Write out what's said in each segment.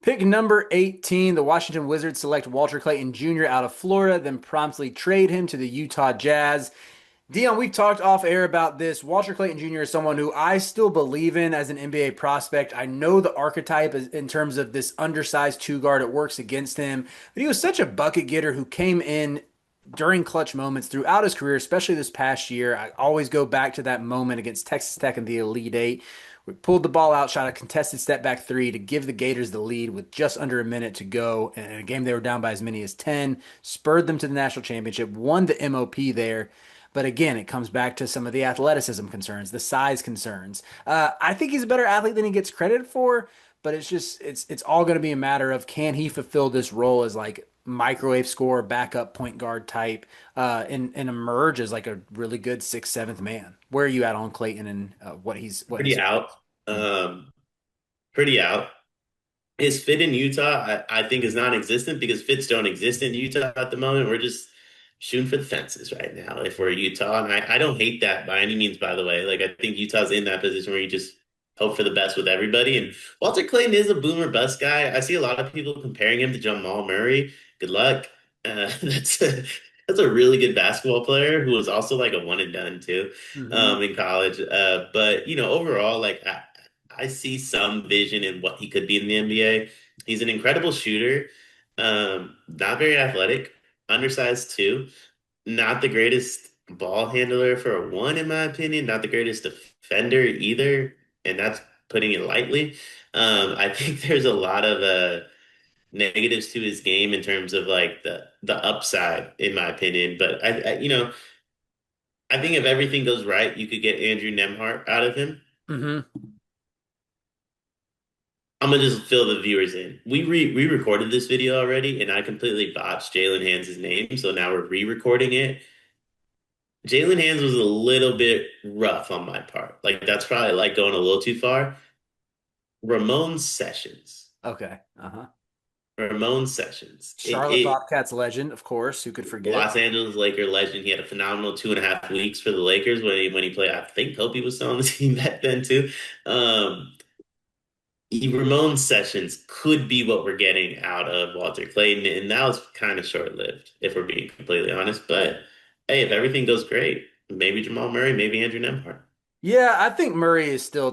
Pick number 18, the Washington Wizards select Walter Clayton Jr. out of Florida, then promptly trade him to the Utah Jazz. Dion, we've talked off air about this. Walter Clayton Jr. is someone who I still believe in as an NBA prospect. I know the archetype is in terms of this undersized two guard, it works against him, but he was such a bucket getter who came in during clutch moments throughout his career, especially this past year. I always go back to that moment against Texas Tech in the Elite Eight. We pulled the ball out, shot a contested step back three to give the Gators the lead with just under a minute to go. And in a game they were down by as many as 10, spurred them to the national championship, won the MOP there. But again, it comes back to some of the athleticism concerns, the size concerns. I think he's a better athlete than he gets credit for, but it's all going to be a matter of can he fulfill this role as like microwave scorer, backup point guard type, and emerge as like a really good sixth, seventh man. Where are you at on Clayton and what Pretty his out. Um, Pretty out. His fit in Utah, I think, is non-existent because fits don't exist in Utah at the moment. We're just shooting for the fences right now if we're Utah. And I don't hate that by any means, by the way. Like, I think Utah's in that position where you just hope for the best with everybody. And Walter Clayton is a boomer bust guy. I see a lot of people comparing him to Jamal Murray. Good luck. That's a really good basketball player who was also like a one and done too Mhm. in college. But overall, like I see some vision in what he could be in the NBA. He's an incredible shooter, not very athletic, undersized too, not the greatest ball handler for a one, in my opinion, not the greatest defender either, and that's putting it lightly. I think there's a lot of negatives to his game in terms of like the upside, in my opinion. But I think if everything goes right, you could get Andrew Nemhart out of him. Mhm. I'm gonna just fill the viewers in. We recorded this video already, and I completely botched Jalen Hands' name, so now we're re-recording it. Jalen Hands was a little bit rough on my part. Like that's probably like going a little too far. Ramon Sessions. Okay. Uh-huh. Ramon Sessions. Charlotte Bobcats legend, of course. Who could forget? Los Angeles Laker legend. He had a phenomenal 2.5 weeks for the Lakers when he played. I think Kobe was still on the team back then too. Um, Ramon Sessions could be what we're getting out of Walter Clayton, and that was kind of short-lived, if we're being completely honest. But hey, if everything goes great, maybe Jamal Murray, maybe Andrew Nemhart. Yeah, I think Murray is still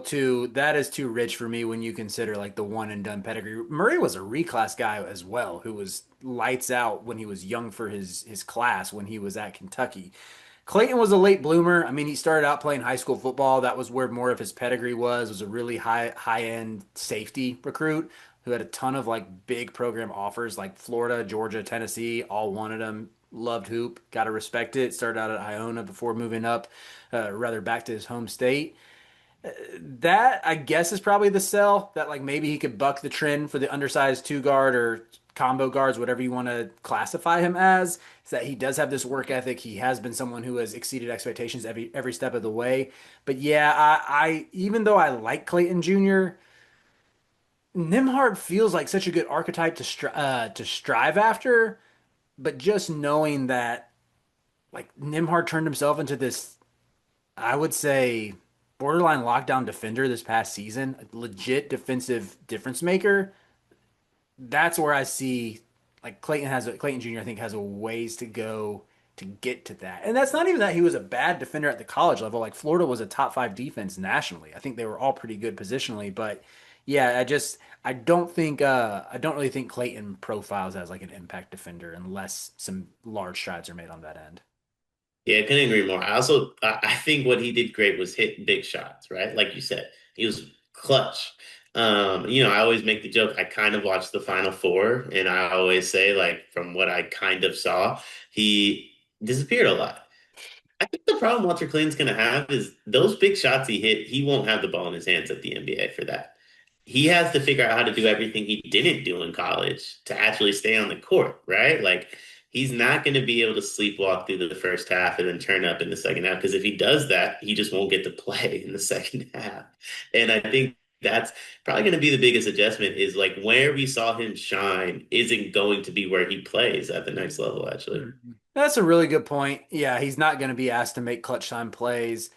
that is too rich for me when you consider like the one and done pedigree. Murray was a reclass guy as well, who was lights out when he was young for his class when he was at Kentucky. Clayton was a late bloomer. I mean, he started out playing high school football. That was where more of his pedigree was a really high end safety recruit who had a ton of like big program offers like Florida, Georgia, Tennessee, all wanted him. Loved hoop, got to respect it. Started out at Iona before moving up, rather back to his home state. That I guess is probably the sell that like maybe he could buck the trend for the undersized two guard or combo guards, whatever you want to classify him as. Is that he does have this work ethic. He has been someone who has exceeded expectations every step of the way. But yeah, I even though I like Clayton Jr., Nimhart feels like such a good archetype to strive after. But just knowing that like Nimhart turned himself into this I would say borderline lockdown defender this past season, a legit defensive difference maker. That's where I see like Clayton Jr. I think has a ways to go to get to that. And that's not even that he was a bad defender at the college level. Like Florida was a top five defense nationally. I think they were all pretty good positionally, but yeah, I don't really think Clayton profiles as like an impact defender unless some large strides are made on that end. Yeah, I couldn't agree more. I think what he did great was hit big shots, right? Like you said, he was clutch. I always make the joke. I kind of watched the Final Four, and I always say, like, from what I kind of saw, he disappeared a lot. I think the problem Walter Clayton's going to have is those big shots he hit, he won't have the ball in his hands at the NBA for that. He has to figure out how to do everything he didn't do in college to actually stay on the court, right? Like he's not going to be able to sleepwalk through the first half and then turn up in the second half because if he does that, he just won't get to play in the second half. And I think that's probably going to be the biggest adjustment is like where we saw him shine isn't going to be where he plays at the next level, actually. Mhm. That's a really good point. Yeah, he's not going to be asked to make clutch time plays.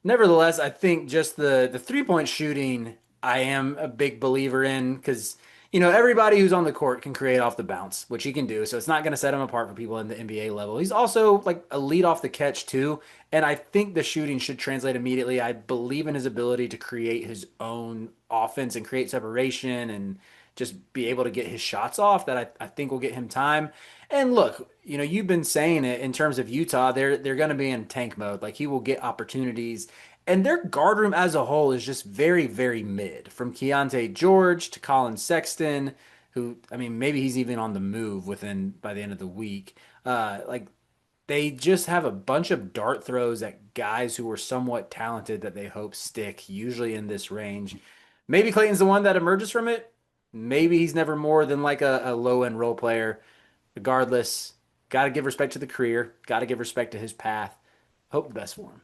Nevertheless, I think just the three-point shooting, I am a big believer in because Everybody who's on the court can create off the bounce, which he can do. So it's not going to set him apart from people in the NBA level. He's also like a lead off the catch too. And I think the shooting should translate immediately. I believe in his ability to create his own offense and create separation and just be able to get his shots off that I think will get him time. And look, you've been saying it in terms of Utah, they're going to be in tank mode. Like he will get opportunities. And their guard room as a whole is just very, very mid. From Keontae George to Colin Sexton, who, I mean, maybe he's even on the move within by the end of the week. Like they just have a bunch of dart throws at guys who were somewhat talented that they hope stick, usually in this range. Maybe Clayton's the one that emerges from it. Maybe he's never more than like a low end role player. Regardless, got to give respect to the career, got to give respect to his path. Hope the best for him.